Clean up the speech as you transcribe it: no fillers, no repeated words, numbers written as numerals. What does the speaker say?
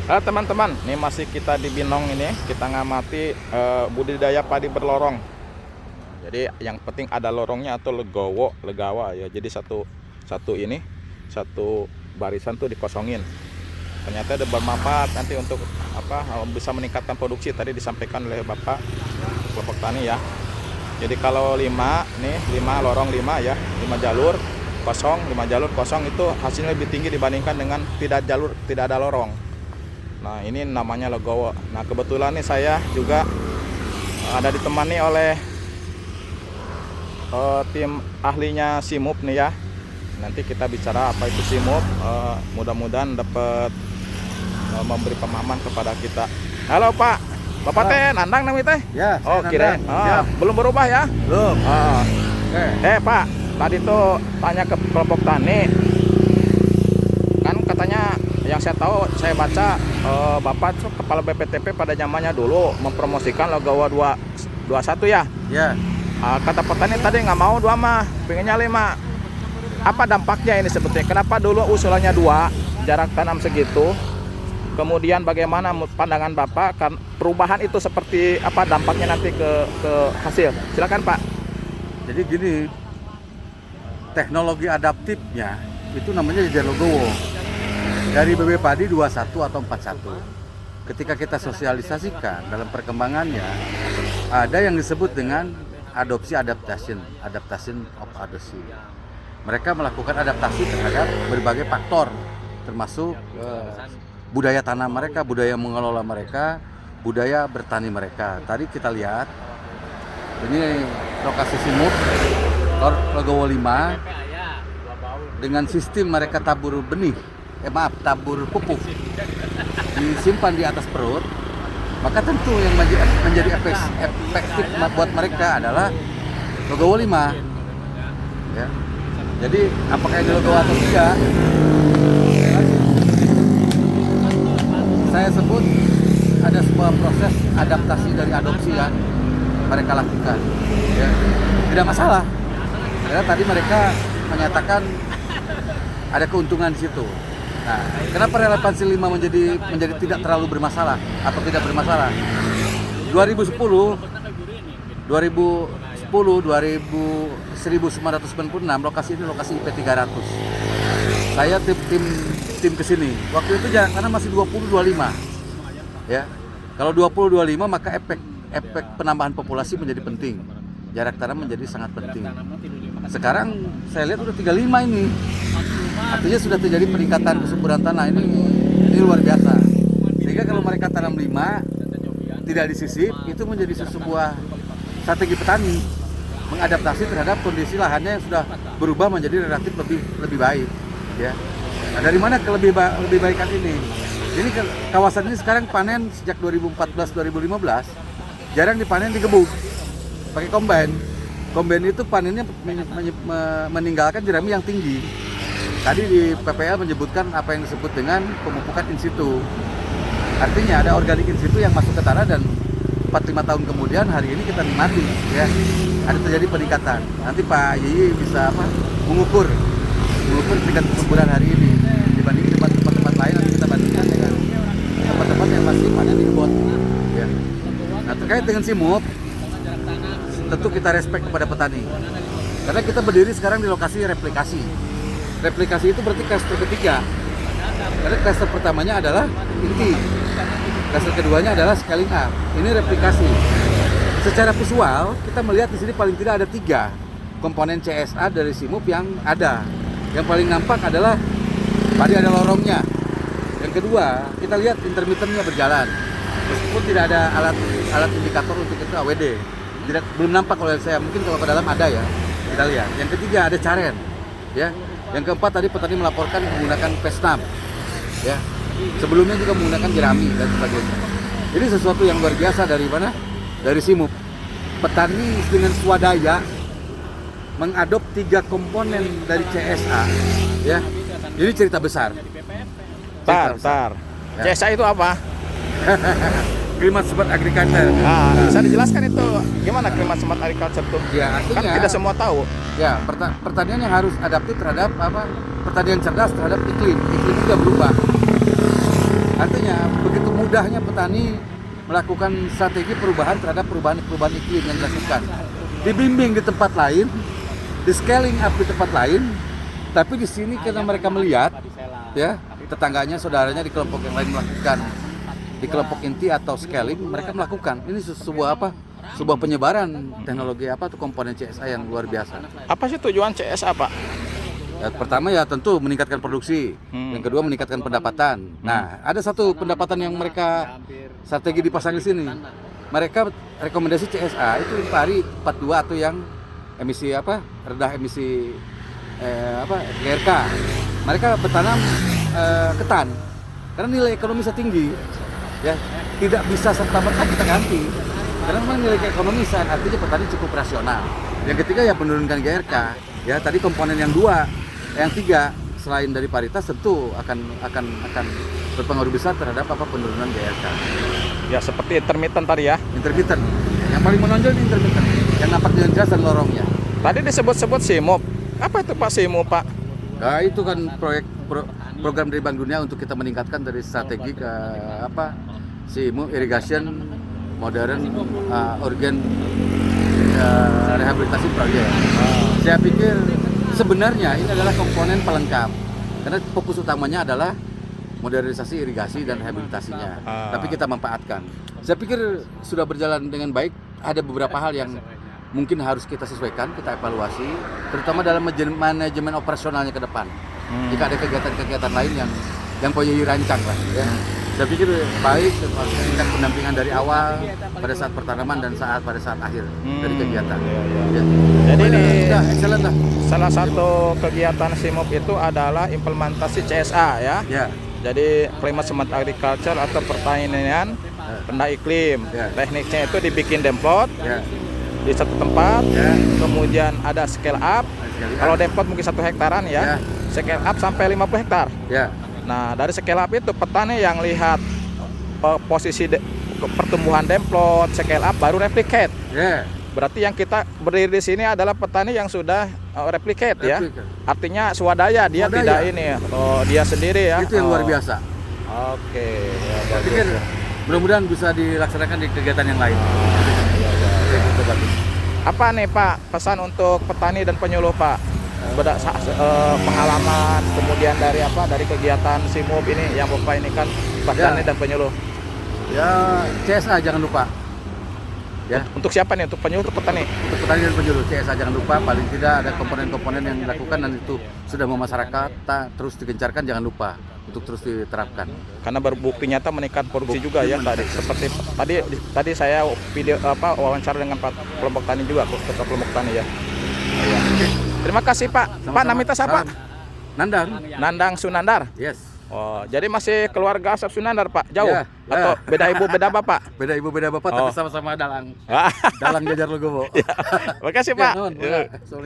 Teman-teman, ini masih kita di Binong ini, kita ngamati budidaya padi berlorong. Jadi yang penting ada lorongnya atau legowo, legawa ya. Jadi satu barisan tuh dikosongin. Ternyata ada bermanfaat nanti untuk bisa meningkatkan produksi, tadi disampaikan oleh Bapak kelompok tani ya. Jadi kalau 5 lorong 5 ya, 5 jalur kosong itu hasilnya lebih tinggi dibandingkan dengan tidak ada lorong. Nah, ini namanya legowo. Nah, kebetulan nih saya juga ada ditemani oleh tim ahlinya SIMUP nih ya. Nanti kita bicara apa itu SIMUP, mudah-mudahan dapat memberi pemahaman kepada kita. Halo Pak, Bapak teh nandang namanya teh? Ya. Oh kirain. Belum berubah ya? Belum. Pak, tadi tuh tanya ke kelompok tani, kan katanya yang saya tahu, saya baca Bapak tuh kepala BPTP pada zamannya dulu mempromosikan legowo 21 ya? Ya. Kata petani tadi nggak mau 2 mah, pengennya 5. Apa dampaknya ini sebetulnya? Kenapa dulu usulannya 2, jarak tanam segitu? Kemudian bagaimana pandangan Bapak kan perubahan itu seperti apa dampaknya nanti ke hasil? Silakan Pak. Jadi gini, teknologi adaptifnya itu namanya jejer legowo. Dari BB Padi 21 atau 41. Ketika kita sosialisasikan dalam perkembangannya, ada yang disebut dengan adoption of adoption. Mereka melakukan adaptasi terhadap berbagai faktor, termasuk budaya tanam mereka, budaya mengelola mereka, budaya bertani mereka. Tadi kita lihat, ini lokasi SIMUP, legowo 5, dengan sistem mereka tabur tabur pupuk, disimpan di atas perut, maka tentu yang menjadi efektif buat mereka adalah legowo 5. Ya. Jadi apakah ini legowo atau tidak? Saya sebut ada sebuah proses adaptasi dari adopsi yang mereka lakukan. Ya. Tidak masalah. Karena tadi mereka menyatakan ada keuntungan di situ. Nah, kenapa relevansi 5 menjadi tidak terlalu bermasalah atau tidak bermasalah? 1996 lokasi ini lokasi IP 300. Saya tim kesini. Waktu itu karena masih 20-25. Ya. Kalau 20-25 maka efek penambahan populasi menjadi penting. Jarak tanam menjadi sangat penting. Sekarang saya lihat udah 35 ini. Artinya sudah terjadi peningkatan kesuburan tanah. Ini luar biasa. Sehingga kalau mereka tanam 5 tidak disisip, itu menjadi sebuah strategi petani mengadaptasi terhadap kondisi lahannya yang sudah berubah menjadi relatif lebih baik. Ya. Nah, dari mana lebih baikan ini? Ini kawasan ini sekarang panen sejak 2014-2015 jarang dipanen di gebuk, pakai kombain. Kombain itu panennya meninggalkan jerami yang tinggi. Tadi di PPL menyebutkan apa yang disebut dengan pemupukan in situ. Artinya ada organik in situ yang masuk ke tanah dan 4-5 tahun kemudian hari ini kita nikmati ya. Ada terjadi peningkatan. Nanti Pak Yiyi bisa mengukur tingkat kesuburan hari ini dibanding tempat-tempat lain. Nanti kita bandingkan dengan tempat-tempat yang masih panen di kebun ya. Nah, terkait dengan SIMUP, tentu kita respect kepada petani. Karena kita berdiri sekarang di lokasi replikasi. Replikasi itu berarti klaster ketiga. Karena klaster pertamanya adalah inti. Klaster keduanya adalah scaling up. Ini replikasi. Secara visual kita melihat di sini paling tidak ada 3 komponen CSA dari SIMUP yang ada. Yang paling nampak adalah tadi ada lorongnya. Yang kedua, kita lihat intermittennya berjalan. Meskipun tidak ada alat indikator untuk itu AWD. Belum nampak oleh saya. Mungkin kalau ke dalam ada ya. Kita lihat. Yang ketiga ada caren. Ya. Yang keempat tadi petani melaporkan menggunakan pestam. Ya. Sebelumnya juga menggunakan jerami dan sebagainya. Ini sesuatu yang luar biasa dari mana? Dari SIMUP. Petani dengan swadaya mengadop 3 komponen dari CSA. Ya. Ini cerita besar. Tar. Ya. CSA itu apa? Climate Smart Agriculture. Bisa dijelaskan itu gimana Climate Smart Agriculture itu? Ya, artinya, kan tidak semua tahu. Ya, pertanian yang harus adaptif terhadap pertanian cerdas terhadap iklim. Iklim juga berubah. Artinya begitu mudahnya petani melakukan strategi perubahan terhadap perubahan iklim yang dilakukan. Dibimbing di tempat lain, di scaling up di tempat lain, tapi di sini karena mereka melihat ya tetangganya, saudaranya di kelompok yang lain melakukan, di kelompok inti atau scaling mereka melakukan. Ini sebuah apa? Sebuah penyebaran teknologi apa tuh komponen CSA yang luar biasa. Apa sih tujuan CSA, Pak? Ya, pertama ya tentu meningkatkan produksi, yang kedua meningkatkan pendapatan. Nah, ada satu pendapatan yang mereka strategi dipasang di sini. Mereka rekomendasi CSA itu pari 42 atau yang emisi apa? Rendah emisi GRK. Mereka bertanam ketan karena nilai ekonomisnya tinggi. Ya, tidak bisa serta-merta kita ganti. Karena memang nilai ekonomisan artinya petani cukup rasional. Yang ketiga ya menurunkan GRK. Ya, tadi komponen yang dua, yang tiga selain dari paritas tentu akan berpengaruh besar terhadap penurunan GRK. Ya seperti intermittent tadi ya. Intermittent. Yang paling menonjol ini intermittent. Yang nampak dengan jelas dan lorongnya. Tadi disebut-sebut SIMUP. Apa itu Pak SIMUP, Pak? Nah, itu kan program dari Bank Dunia untuk kita meningkatkan dari strategi ke SIMU irrigation modern organ rehabilitasi project. Saya pikir sebenarnya ini adalah komponen pelengkap karena fokus utamanya adalah modernisasi irigasi dan rehabilitasinya. Tapi kita manfaatkan. Saya pikir sudah berjalan dengan baik. Ada beberapa hal yang mungkin harus kita sesuaikan, kita evaluasi, terutama dalam manajemen operasionalnya ke depan. Jika ada kegiatan-kegiatan lain yang punya dirancang lah. Ya. Saya pikir baik dengan pendampingan dari awal pada saat pertanaman dan pada saat akhir dari kegiatan. Ya. Jadi ini sudah excellent lah. Salah satu kegiatan SIMUP itu adalah implementasi CSA ya. Ya. Jadi climate smart agriculture atau pertanian rendah iklim. Ya. Tekniknya itu dibikin demplot Ya. di satu tempat, Ya. kemudian ada scale up. Kalau demplot mungkin 1 hektaran ya. Ya. Scale up sampai 50 hektar. Ya. Nah, dari scale up itu petani yang lihat posisi pertumbuhan demplot, scale up baru replicate. Ya. Berarti yang kita berdiri di sini adalah petani yang sudah replicate ya. Replicate. Artinya swadaya, dia Swadaya. tidak ini dia sendiri ya. Itu yang luar biasa. Oke, ya, Saya pikir mudah-mudahan bisa dilaksanakan di kegiatan yang lain. Itu bagus. Apa nih Pak pesan untuk petani dan penyuluh Pak? Pengalaman kemudian dari kegiatan SIMUP ini yang Bapak ini kan petani dan penyuluh. Ya, CSA jangan lupa. Ya, Untuk siapa nih? Untuk penyuluh atau petani? untuk petani dan penyuluh CSA jangan lupa. Paling tidak ada komponen-komponen yang dilakukan dan itu sudah masyarakat terus digencarkan, jangan lupa untuk terus diterapkan. Karena berbukti nyata meningkat produksi juga ya tadi. Seperti tadi saya wawancara dengan Pak kelompok tani juga, ketua kelompok tani ya. Iya. Terima kasih Pak. Sama-sama. Pak namanya siapa? Salam. Nandang. Nandang Sunandar. Yes. Oh, jadi masih keluarga Asep Sunandar Pak? Jauh? Ya, Atau ya. beda ibu beda bapak? Beda ibu beda bapak Oh. tapi sama-sama dalang. Ah, Dalang Jajar Logowo. Makasih Pak. Ya, nuhun, Ya. Assalamualaikum.